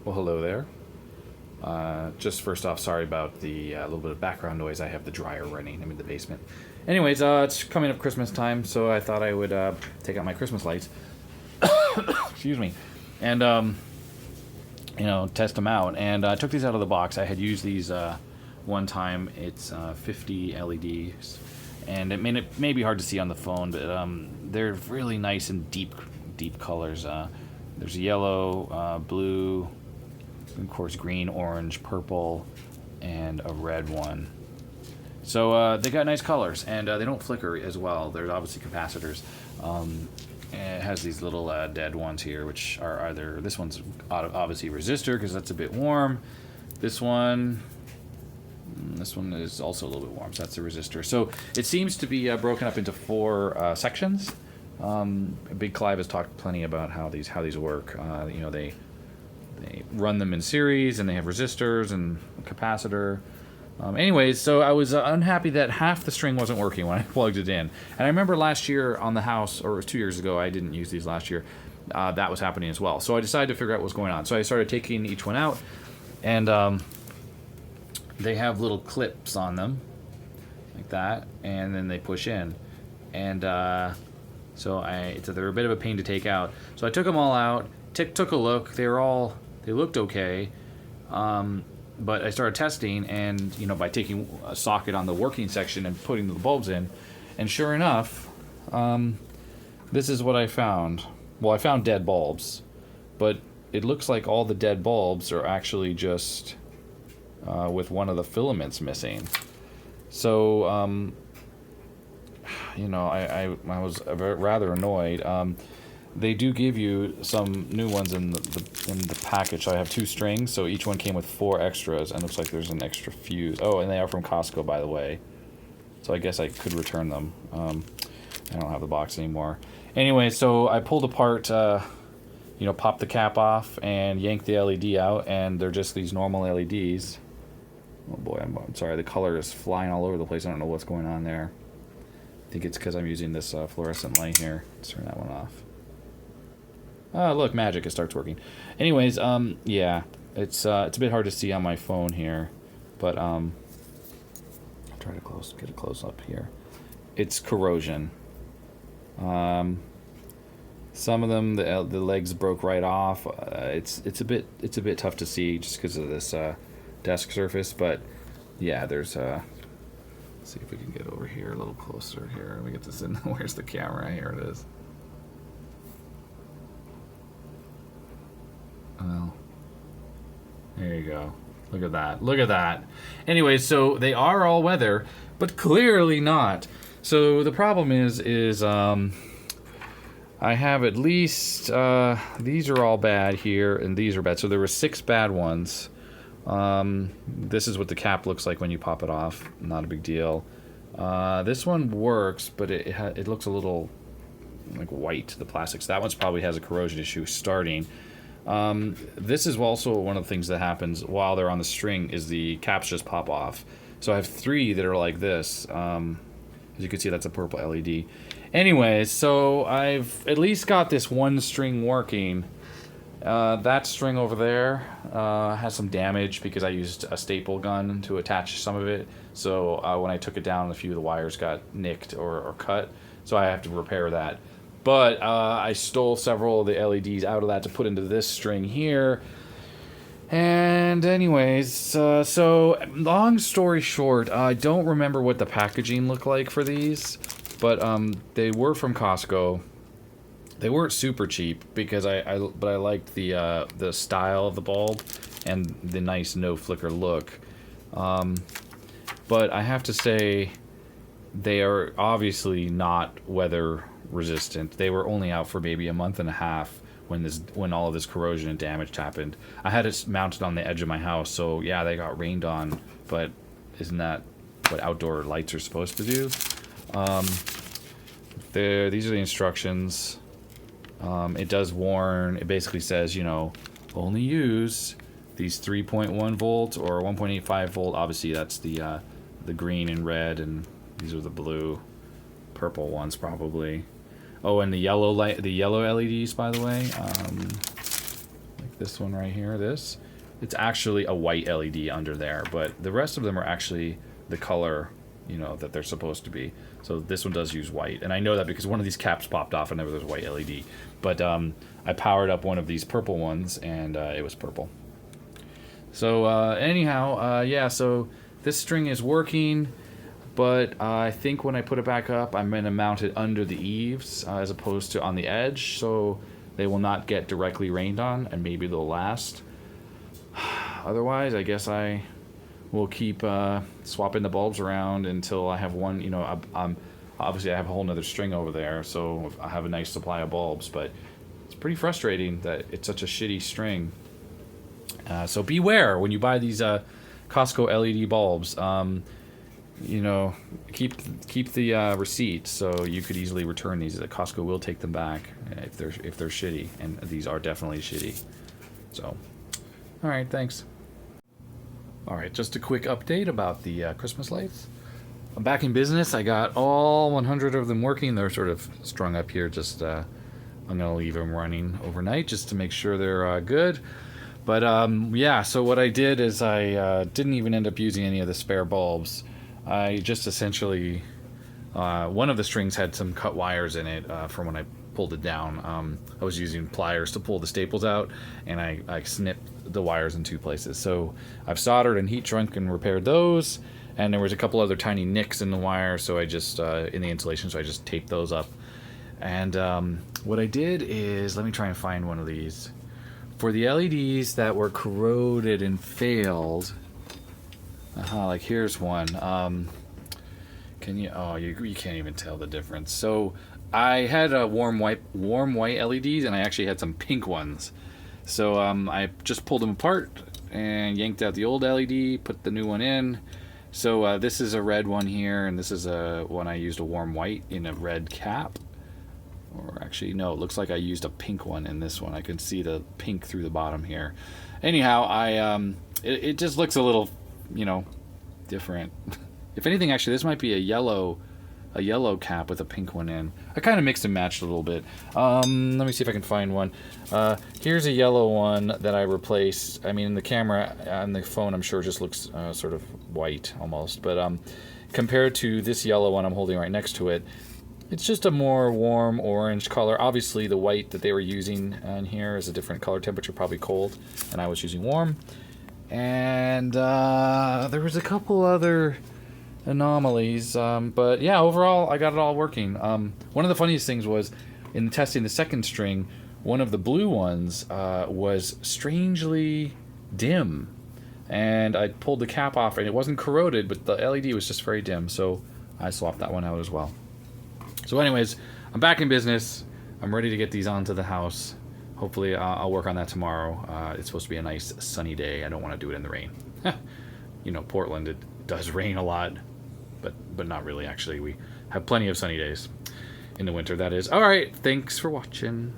Well, hello there. Just first off, sorry about the little bit of background noise. I have the dryer running. I'm in the basement. Anyways, it's coming up Christmas time, so I thought I would take out my Christmas lights. Excuse me. And, test them out. And I took these out of the box. I had used these one time. It's 50 LEDs. And it may be hard to see on the phone, but they're really nice and deep colors. There's yellow, blue, of course, green, orange, purple, and a red one. So they got nice colors, and they don't flicker as well. They're obviously capacitors. And it has these little dead ones here, which are either... This one's obviously resistor, because that's a bit warm. This one is also a little bit warm, so that's a resistor. So it seems to be broken up into 4 sections. Big Clive has talked plenty about how these work. They run them in series, and they have resistors and a capacitor. Anyways, so I was unhappy that half the string wasn't working when I plugged it in. And I remember last year on the house, or it was 2 years ago, I didn't use these last year, that was happening as well. So I decided to figure out what was going on. So I started taking each one out, and they have little clips on them, like that, and then they push in. And so they're a bit of a pain to take out. So I took them all out, took a look. They looked okay, but I started testing, and by taking a socket on the working section and putting the bulbs in, and sure enough, this is what I found. Well, I found dead bulbs, but it looks like all the dead bulbs are actually just with one of the filaments missing. So, I was rather annoyed. They do give you some new ones in the package. So I have 2 strings, so each one came with 4 extras, and looks like there's an extra fuse. Oh, and they are from Costco, by the way. So I guess I could return them. I don't have the box anymore. Anyway, so I pulled apart, popped the cap off and yanked the LED out, and they're just these normal LEDs. Oh boy, I'm sorry, the color is flying all over the place. I don't know what's going on there. I think it's because I'm using this fluorescent light here. Let's turn that one off. Oh, look, magic, it starts working. Anyways, yeah, it's a bit hard to see on my phone here, but I'll try to get a close up here. It's corrosion. Some of them, the legs broke right off. It's a bit tough to see just because of this desk surface, but yeah, there's let's see if we can get over here a little closer here. Let me get this in. Where's the camera? Here it is. Well, there you go. Look at that. Look at that. Anyway, so they are all weather, but clearly not. So the problem is I have at least these are all bad here, and these are bad. So there were 6 bad ones. This is what the cap looks like when you pop it off. Not a big deal. This one works, but it looks a little like white, the plastics. That one's probably has a corrosion issue starting. This is also one of the things that happens while they're on the string is the caps just pop off. So I have 3 that are like this. As you can see, that's a purple LED. Anyway, so I've at least got this one string working. That string over there has some damage because I used a staple gun to attach some of it. So when I took it down, a few of the wires got nicked or cut. So I have to repair that. But I stole several of the LEDs out of that to put into this string here. And anyways, so long story short, I don't remember what the packaging looked like for these, but they were from Costco. They weren't super cheap because I liked the style of the bulb and the nice no flicker look. But I have to say they are obviously not weather resistant. They were only out for maybe a month and a half when all of this corrosion and damage happened. I had it mounted on the edge of my house, so yeah, they got rained on, but isn't that what outdoor lights are supposed to do? These are the instructions. It does warn. It basically says, only use these 3.1 volt or 1.85 volt. Obviously, that's the green and red, and these are the blue, purple ones probably. Oh, and the yellow LEDs, by the way, like this one right here, it's actually a white LED under there, but the rest of them are actually the color, you know, that they're supposed to be. So this one does use white, and I know that because one of these caps popped off and there was a white LED. But I powered up one of these purple ones, and it was purple. So anyhow, yeah, so this string is working, but I think when I put it back up, I'm going to mount it under the eaves as opposed to on the edge, so they will not get directly rained on, and maybe they'll last. Otherwise, I guess I will keep swapping the bulbs around until I have one. You know, obviously I have a whole nother string over there, so I have a nice supply of bulbs, but it's pretty frustrating that it's such a shitty string. So beware when you buy these Costco LED bulbs. You know, keep the receipt, so you could easily return these. Costco will take them back if they're shitty, and these are definitely shitty. So, all right, thanks. All right, just a quick update about the Christmas lights. I'm back in business. I got all 100 of them working. They're sort of strung up here. Just I'm gonna leave them running overnight just to make sure they're good. But yeah, so what I did is I didn't even end up using any of the spare bulbs. I just essentially, one of the strings had some cut wires in it from when I pulled it down. I was using pliers to pull the staples out, and I snipped the wires in two places. So I've soldered and heat shrunk and repaired those, and there was a couple other tiny nicks in the wire, so I just, in the insulation, so I just taped those up. And what I did is, let me try and find one of these. For the LEDs that were corroded and failed, like here's one. Can you? Oh, you can't even tell the difference. So I had a warm white LEDs, and I actually had some pink ones. So I just pulled them apart and yanked out the old LED, put the new one in. So this is a red one here, and this is a one I used a warm white in a red cap. Or actually, no, it looks like I used a pink one in this one. I can see the pink through the bottom here. Anyhow, it just looks a little, you know, different. If anything, actually, this might be a yellow cap with a pink one in. I kind of mixed and matched a little bit. Let me see if I can find one. Here's a yellow one that I replaced. I mean, in the camera, on the phone, I'm sure it just looks sort of white almost. But compared to this yellow one I'm holding right next to it, it's just a more warm orange color. Obviously, the white that they were using on here is a different color temperature, probably cold, and I was using warm. And there was a couple other anomalies, but yeah, overall, I got it all working. One of the funniest things was, in testing the second string, one of the blue ones was strangely dim. And I pulled the cap off, and it wasn't corroded, but the LED was just very dim, so I swapped that one out as well. So anyways, I'm back in business. I'm ready to get these onto the house. Hopefully I'll work on that tomorrow. It's supposed to be a nice sunny day. I don't want to do it in the rain. You know, Portland, it does rain a lot, but not really, actually. We have plenty of sunny days in the winter, that is. All right, thanks for watching.